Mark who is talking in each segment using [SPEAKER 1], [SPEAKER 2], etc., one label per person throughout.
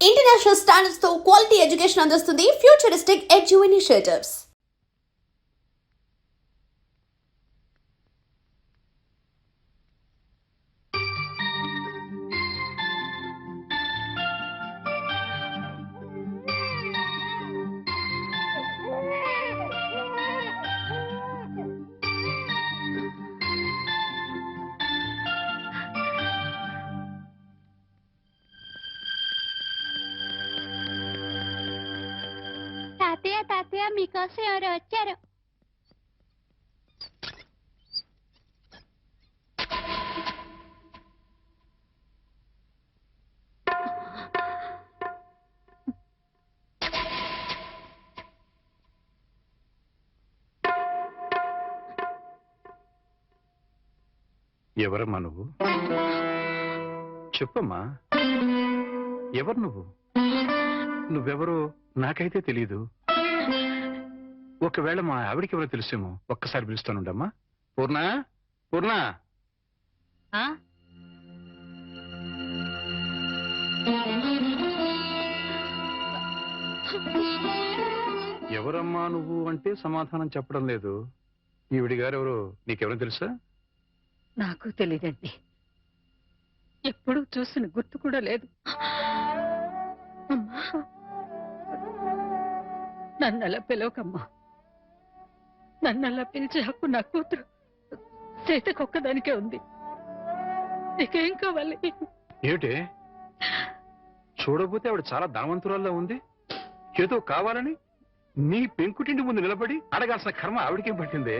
[SPEAKER 1] International standards తో quality education అందిస్తుంది futuristic edu initiatives.
[SPEAKER 2] తాతయ్య తాతయ్య మీకోసం ఎవరు వచ్చారు?
[SPEAKER 3] ఎవరమ్మా నువ్వు? చెప్పమ్మా, ఎవరు నువ్వు? నువ్వెవరో నాకైతే తెలియదు. ఒకవేళ మా ఆవిడికి ఎవరో తెలుసేమో. ఒక్కసారి పిలుస్తానుండమ్మా. పూర్ణ, పూర్ణ. ఎవరమ్మా నువ్వు అంటే సమాధానం చెప్పడం లేదు. ఈవిడి గారు ఎవరో నీకెవరో తెలుసా?
[SPEAKER 4] నాకు తెలీదండి. ఎప్పుడు చూసిన గుర్తు కూడా లేదు. అమ్మా, నన్నలా పిలవకమ్మా. నన్నలా పిలిచే హక్కు నా కూతురు సీతకొక్కదానికే ఉంది. నీకేం కావాలి?
[SPEAKER 3] ఏమిటే చూడబోతే ఆవిడ చాలా ధనవంతురాల్లో ఉంది. ఏదో కావాలని నీ పెంకుటింటి ముందు నిలబడి అడగాల్సిన కర్మ ఆవిడకేం పట్టిందే?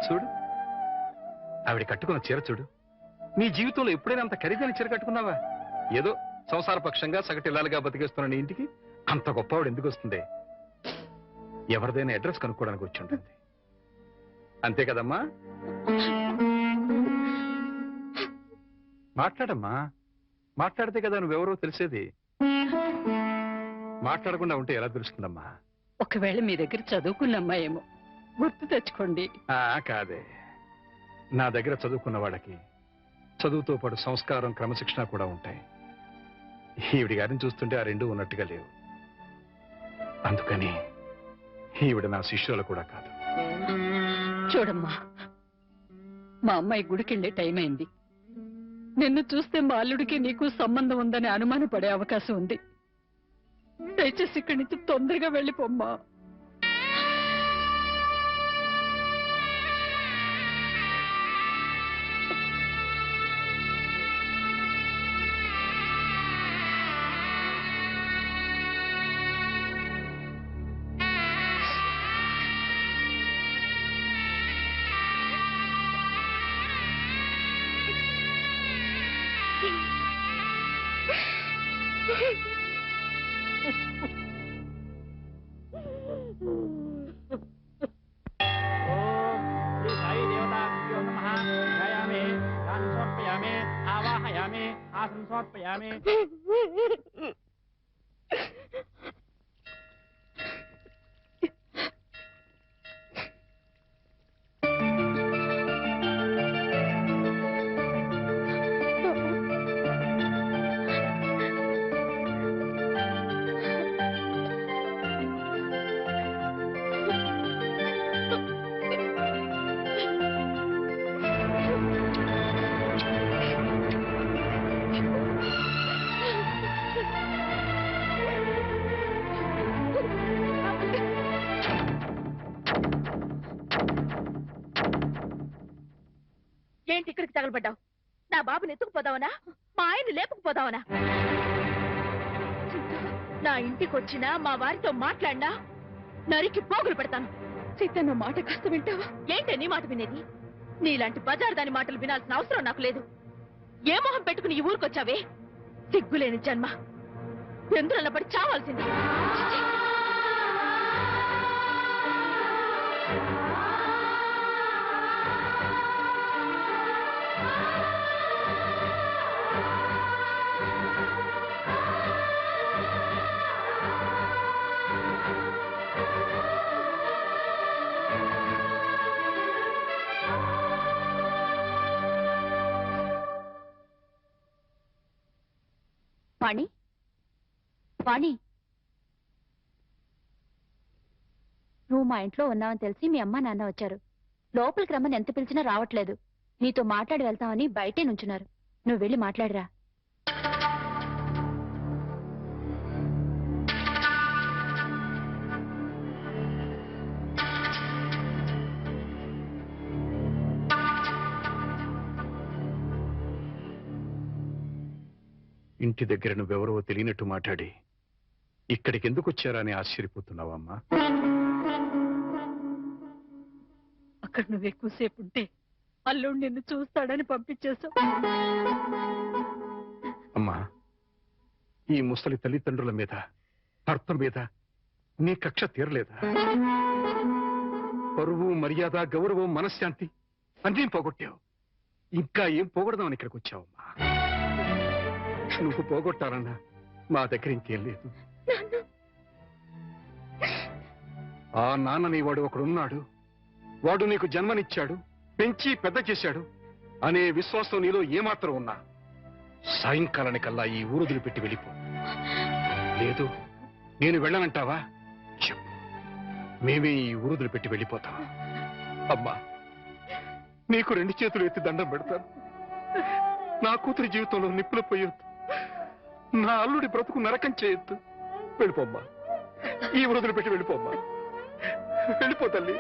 [SPEAKER 3] చూడు, ఆవిడ కట్టుకున్న చీర చూడు. నీ జీవితంలో ఎప్పుడైనా అంత ఖరీదైన చీర కట్టుకున్నావా? ఏదో సంసార పక్షంగా సగటిల్లాలుగా బతికేస్తున్న నీ ఇంటికి అంత గొప్ప ఆవిడ ఎందుకు వస్తుంది? ఎవరిదైనా అడ్రస్ కనుక్కోవడానికి వచ్చి ఉంటుంది. అంతే కదమ్మా? మాట్లాడమ్మా. మాట్లాడితే కదా నువ్వెవరో తెలిసేది. మాట్లాడకుండా ఉంటే ఎలా తెలుస్తుందమ్మా?
[SPEAKER 4] ఒకవేళ మీ దగ్గర చదువుకున్న అమ్మాయేమో, గుర్తు తెచ్చుకోండి.
[SPEAKER 3] కాదే, నా దగ్గర చదువుకున్న వాళ్ళకి చదువుతో పాటు సంస్కారం, క్రమశిక్షణ కూడా ఉంటాయి. ఈవిడి గారిని చూస్తుంటే ఆ రెండూ ఉన్నట్టుగా లేవు. అందుకని ఈవిడ నా శిష్యులు కూడా కాదు.
[SPEAKER 4] చూడమ్మా, మా అమ్మాయి గుడికెళ్లే టైం అయింది. నిన్ను చూస్తే మా అల్లుడికి నీకు సంబంధం ఉందని అనుమానపడే అవకాశం ఉంది. దయచేసి ఇక్కడి నుంచి తొందరగా వెళ్ళిపోమ్మా.
[SPEAKER 2] ఏంటి ఇక్కడికి తగలబడ్డావు? నా బాబుని ఎత్తుకుపోదావనా? మా ఆయన్ని లేపుకుపోదావనా? నా ఇంటికి వచ్చినా మా వారితో మాట్లాడినా నరికి పోగులు పెడతాను.
[SPEAKER 4] సీత, నా మాట కాస్త వింటావా?
[SPEAKER 2] ఏంటే నీ మాట వినేది? నీలాంటి బజారు దాని మాటలు వినాల్సిన అవసరం నాకు లేదు. ఏ మొహం పెట్టుకుని ఈ ఊరికొచ్చావే? సిగ్గులేని జన్మ. ఎందులో పడి చావాల్సింది.
[SPEAKER 5] వాణి, వాణి, నువ్వు మా ఇంట్లో ఉన్నావని తెలిసి మీ అమ్మ నాన్న వచ్చారు. లోపలికి రమ్మని ఎంత పిలిచినా రావట్లేదు. నీతో మాట్లాడి వెళ్తామని బయటే నుంచున్నారు. నువ్వు వెళ్ళి మాట్లాడిరా.
[SPEAKER 3] ఇంటి దగ్గర నువ్వెవరో తెలియనట్టు మాట్లాడి ఇక్కడికి ఎందుకు వచ్చారా అని ఆశ్చర్యపోతున్నావమ్మా?
[SPEAKER 4] అక్కడ నువ్వు ఎక్కువసేపు ఉంటే అల్లుడు నిన్ను చూస్తాడని పంపించేశావు.
[SPEAKER 3] అమ్మా, ఈ ముసలి తల్లిదండ్రుల మీద, భర్త మీద నీ కక్ష తీరలేదా? పరువు, మర్యాద, గౌరవం, మనశ్శాంతి అన్నీ పోగొట్టావు. ఇంకా ఏం పోగొడదామని ఇక్కడికి వచ్చావమ్మా? నువ్వు పోగొట్టాలన్నా మా దగ్గర ఇంకేం లేదు. ఆ నాన్నని వాడు ఒకడున్నాడు, వాడు నీకు జన్మనిచ్చాడు, పెంచి పెద్ద చేశాడు అనే విశ్వాసం నీలో ఏమాత్రం ఉన్నా సాయంకాలానికల్లా ఈ ఊరు వదిలిపెట్టి వెళ్ళిపో. లేదు, నేను వెళ్ళనంటావా? చెప్పు, మేమే ఈ ఊరు వదిలిపెట్టి వెళ్ళిపోతాం. అమ్మా, నీకు 2 చేతులు ఎత్తి దండం పెడతాను. నా కూతురి జీవితంలో నిప్పులు పోయొద్దు, నా అల్లుడి బ్రతుకు నరకం చేయొద్దు. వెళ్ళిపోమ్మా, ఈ ఊరు వదిలిపెట్టి వెళ్ళిపోమ్మా. వెళ్ళిపో తల్లి.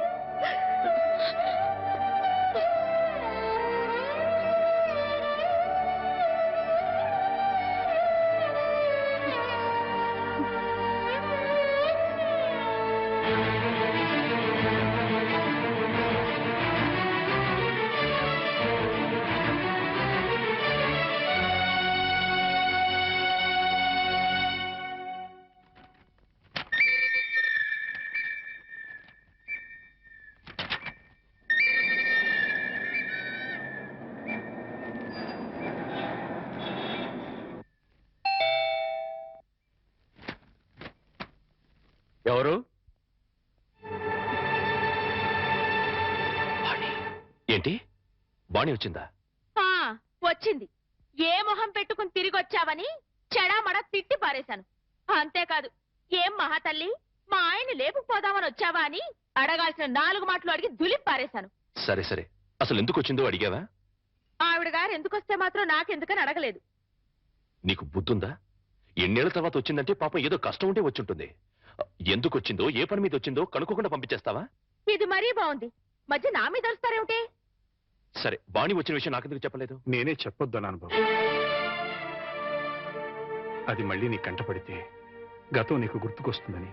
[SPEAKER 3] ఎవరు?
[SPEAKER 6] ఏంటి, బాణి వచ్చిందా?
[SPEAKER 2] వచ్చింది. ఏ మొహం పెట్టుకుని తిరిగి వచ్చావని చెడామడ తిట్టి పారేశాను. అంతేకాదు, ఏం మహాతల్లి, మా ఆయన్ని లేపుకుపోదామని వచ్చావా అని అడగాల్సిన 4 మాటలు అడిగి దులిపి పారేశాను.
[SPEAKER 6] సరే సరే, అసలు ఎందుకు వచ్చిందో అడిగావా?
[SPEAKER 2] ఆవిడ గారు ఎందుకొస్తే మాత్రం నాకెందుకని అడగలేదు.
[SPEAKER 6] నీకు బుద్ధుందా? ఎన్నేళ్ల తర్వాత వచ్చిందంటే పాపం ఏదో కష్టం ఉంటే వచ్చుంటుంది. ఎందుకు వచ్చిందో, ఏ పని మీద వచ్చిందో కనుక్కోకుండా పంపించేస్తావా?
[SPEAKER 2] ఇది మరీ బాగుంది. మధ్య నా మీద వస్తారేమిటి?
[SPEAKER 6] సరే, బాణి వచ్చిన విషయం నాకెందుకు చెప్పలేదు?
[SPEAKER 3] నేనే చెప్పొద్దన్నాను బాబు. అది మళ్ళీ నీ కంటపడితే గతం నీకు గుర్తుకొస్తుందని,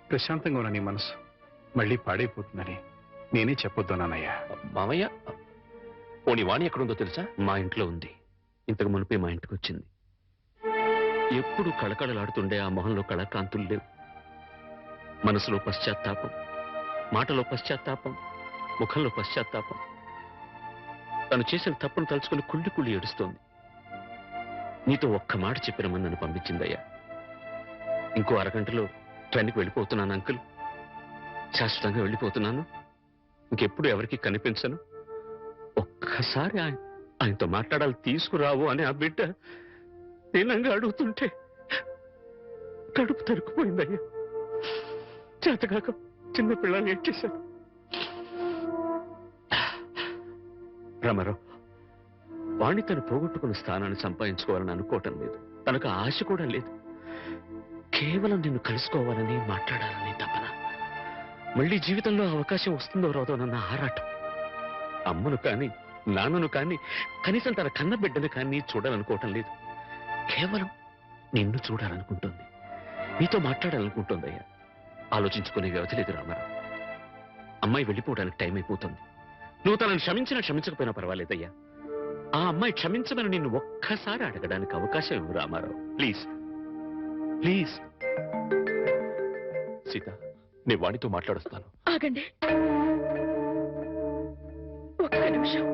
[SPEAKER 3] ప్రశాంతంగా ఉన్న నీ మనసు మళ్ళీ పాడైపోతుందని నేనే చెప్పొద్దన్నానయ్యా.
[SPEAKER 6] మామయ్య, పోనీ వాణి ఎక్కడుందో తెలుసా?
[SPEAKER 7] మా ఇంట్లో ఉంది. ఇంతకు మునిపే మా ఇంటికి వచ్చింది. ఎప్పుడు కళకళలాడుతుండే ఆ మొహంలో కళాకాంతులు లేవు. మనసులో పశ్చాత్తాపం, మాటలో పశ్చాత్తాపం, ముఖంలో పశ్చాత్తాపం. తను చేసిన తప్పును తలుచుకుని కుళ్ళి కుళ్ళి ఏడుస్తోంది. నీతో ఒక్క మాట చెప్పినమని నన్ను పంపించిందయ్యా. ఇంకో అరగంటలో ట్రైన్కి వెళ్ళిపోతున్నాను అంకుల్. శాశ్వతంగా వెళ్ళిపోతున్నాను. ఇంకెప్పుడు ఎవరికి కనిపించను. ఒక్కసారి ఆయనతో మాట్లాడాలి, తీసుకురావు అని ఆ బిడ్డ దీనంగా అడుగుతుంటే కడుపు తరుక్కుపోయిందయ్యా. చేతగాక చిన్న పిల్లలు ఏడ్చేశాను. రామారావు, వాణ్ణి తను పోగొట్టుకున్న స్థానాన్ని సంపాదించుకోవాలని అనుకోవటం లేదు. తనకు ఆశ కూడా లేదు. కేవలం నిన్ను కలుసుకోవాలని, మాట్లాడాలని తపన. మళ్ళీ జీవితంలో అవకాశం వస్తుందో రాదోనన్న ఆరాటం. అమ్మను కానీ, నాన్నను కానీ, కనీసం తన కన్న బిడ్డను కానీ చూడాలనుకోవటం లేదు. కేవలం నిన్ను చూడాలనుకుంటుంది, నీతో మాట్లాడాలనుకుంటుందయ్యా. ఆలోచించుకునే వ్యవధి లేదు రామారావు. అమ్మాయి వెళ్ళిపోవడానికి టైం అయిపోతుంది. నువ్వు తనను క్షమించినా క్షమించకపోయినా పర్వాలేదయ్యా. ఆ అమ్మాయి క్షమించమని నిన్ను ఒక్కసారి అడగడానికి అవకాశం ఇవ్వు రామారావు. Please please.
[SPEAKER 6] సీత, నీ వాణితో మాట్లాడుస్తాను.
[SPEAKER 2] ఆగండి, ఒక్క నిమిషం.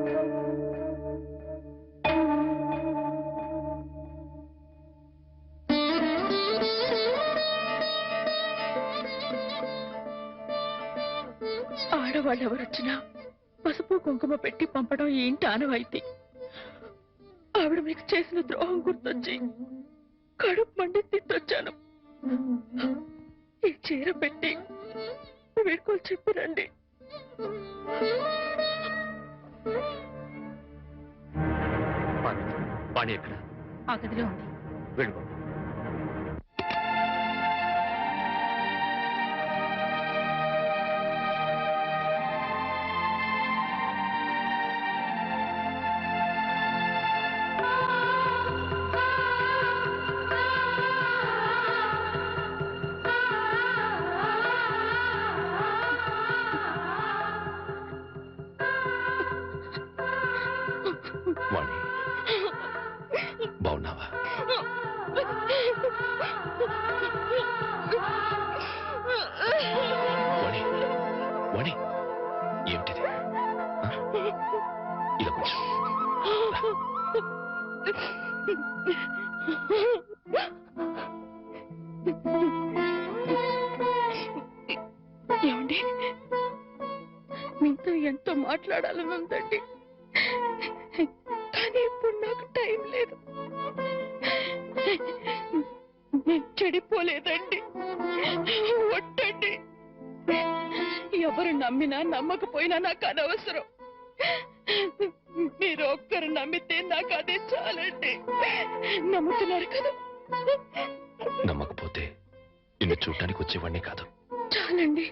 [SPEAKER 2] ఆడవాళ్ళు ఎవరొచ్చినా పసుపు కుంకుమ పెట్టి పంపడం ఈ ఇంటి ఆనవాయితీ. ఆవిడ మీకు చేసిన ద్రోహం గుర్తొచ్చి కడుపు మండి తిట్టొచ్చాను.
[SPEAKER 4] ఈ చీర పెట్టి వీడుకోలు చెప్పిరండి.
[SPEAKER 7] వాణి ఎక్కడ?
[SPEAKER 4] ఆ గదిలో ఉంది.
[SPEAKER 7] వెళ్ళిపో.
[SPEAKER 6] వాణి, బాగున్నావా? వాణి, వాణి, ఏమిటిది? ఆ? ఇలా కొంచెం
[SPEAKER 4] ఏమండి, మీతో ఎంతో మాట్లాడాలని ఉందండి, కానీ ఇప్పుడు నాకు టైం లేదు. నేను చెడిపోలేదండి, ఒట్టండి. ఎవరు నమ్మినా నమ్మకపోయినా నాకు అనవసరం. మీరు ఒక్కరు నమ్మితే నాకు అదే చాలండి. నమ్ముతున్నారు కదా?
[SPEAKER 6] నమ్మకపోతే నిన్ను చూడటానికి వచ్చేవాడిని కాదు.
[SPEAKER 4] చాలండి,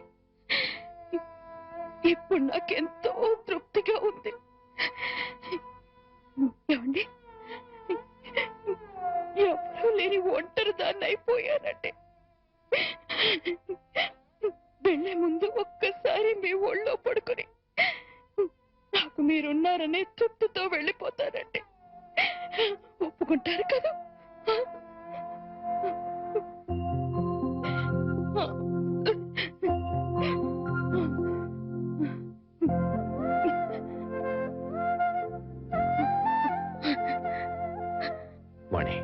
[SPEAKER 4] ఇప్పుడు నాకెంతో తృప్తిగా ఉంది. ఏమండి, ఎవరూ లేని ఒంటరి దాన్ని అయిపోయానండి. వెళ్ళే ముందు ఒక్కసారి మీ ఒళ్ళో పడుకుని నాకు మీరున్నారనే తృప్తితో వెళ్ళిపోతానండి. ఒప్పుకుంటారు కదా?
[SPEAKER 6] వాణి,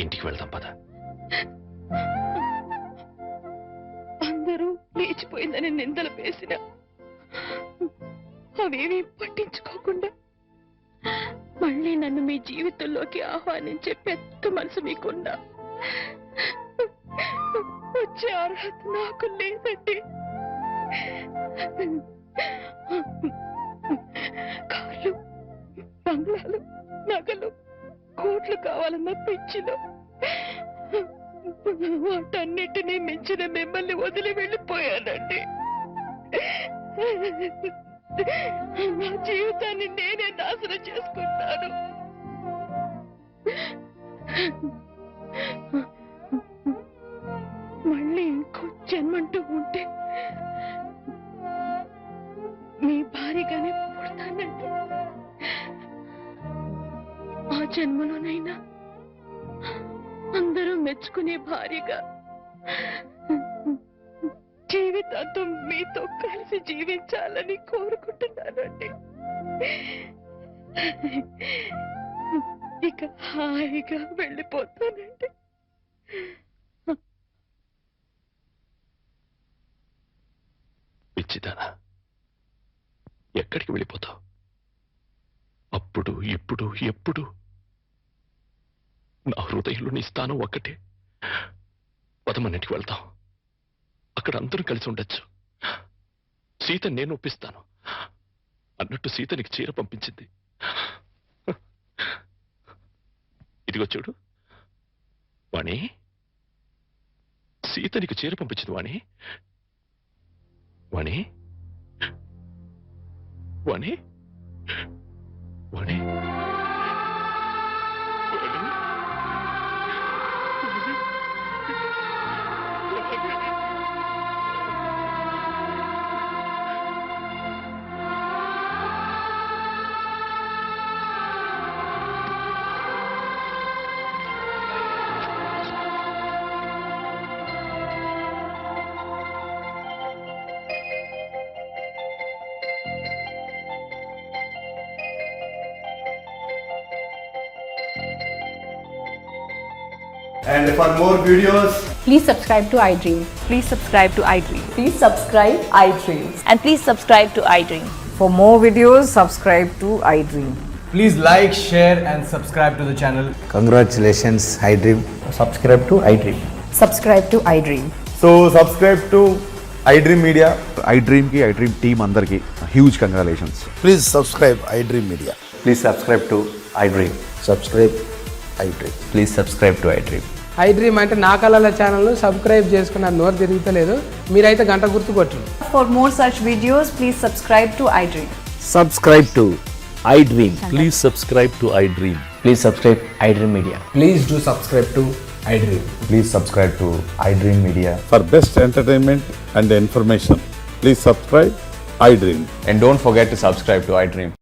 [SPEAKER 6] ఇంటికి వెళ్దాం పద.
[SPEAKER 4] అందరూ లేచిపోయిందని నిందలు వేసిన అవేమీ పట్టించుకోకుండా మళ్ళీ నన్ను మీ జీవితంలోకి ఆహ్వానించే పెద్ద మనసు మీకున్నా వచ్చే అర్హత నాకు లేదండి. కార్లు, బంగ్లాలు, నగలు, కోట్లు కావాలన్న పిచ్చిలో వాటన్నిటినీ మించిన మిమ్మల్ని వదిలి వెళ్ళిపోయానండి. నా జీవితాన్ని నేనే నాశనం చేసుకుంటాను. మళ్ళీ ఇంకో జన్మంటూ ఉంటే మీ భారీగానే పుడతానండి. ఆ జన్మలోనైనా అందరూ మెచ్చుకునే భార్యగా జీవితాంతం మీతో కలిసి జీవించాలని కోరుకుంటున్నానండి. ఇక హాయిగా వెళ్ళిపోతానండి.
[SPEAKER 6] పిచ్చిదానా, ఎక్కడికి వెళ్ళిపోతావు? అప్పుడు ఇప్పుడు ఎప్పుడు నా హృదయంలో నీ స్థానం ఒక్కటే. పదమన్నిటికి వెళ్తాం, అక్కడ అందరూ కలిసి ఉండొచ్చు. సీత నేను ఒప్పిస్తాను అన్నట్టు సీత నీకు చీర పంపించింది. ఇదిగో చూడు వాణి, సీత నీకు చీర పంపించింది. వాణి, వాణి, వాణి, వాణి,
[SPEAKER 8] And for more videos,
[SPEAKER 9] Please subscribe to iDream.
[SPEAKER 10] Please subscribe to iDream.
[SPEAKER 9] Please subscribe iDream.
[SPEAKER 10] And please subscribe to iDream.
[SPEAKER 9] For more videos, subscribe to iDream.
[SPEAKER 8] please like, share and subscribe to the channel.
[SPEAKER 11] Congratulations, iDream.
[SPEAKER 8] Subscribe to iDream.
[SPEAKER 9] Subscribe to iDream.
[SPEAKER 8] So subscribe to iDream Media.
[SPEAKER 11] iDream की iDream team अंदर की huge congratulations.
[SPEAKER 8] Please subscribe iDream Media.
[SPEAKER 11] Please subscribe to iDream.
[SPEAKER 8] Subscribe iDream.
[SPEAKER 11] Please subscribe to iDream.
[SPEAKER 12] iDream అంటే నా కళల channel subscribe చేసుకున్న నోరు తిరుగుతలేదు మీరైతే గంట గుర్తు కొట్టండి.
[SPEAKER 9] For more such videos, please subscribe to iDream.
[SPEAKER 7] Subscribe to iDream.
[SPEAKER 6] Please subscribe to iDream.
[SPEAKER 7] Please subscribe iDream Media.
[SPEAKER 8] Please do subscribe to iDream.
[SPEAKER 11] Please subscribe to iDream Media.
[SPEAKER 13] For best entertainment and information, please subscribe iDream.
[SPEAKER 11] And don't forget to subscribe to iDream.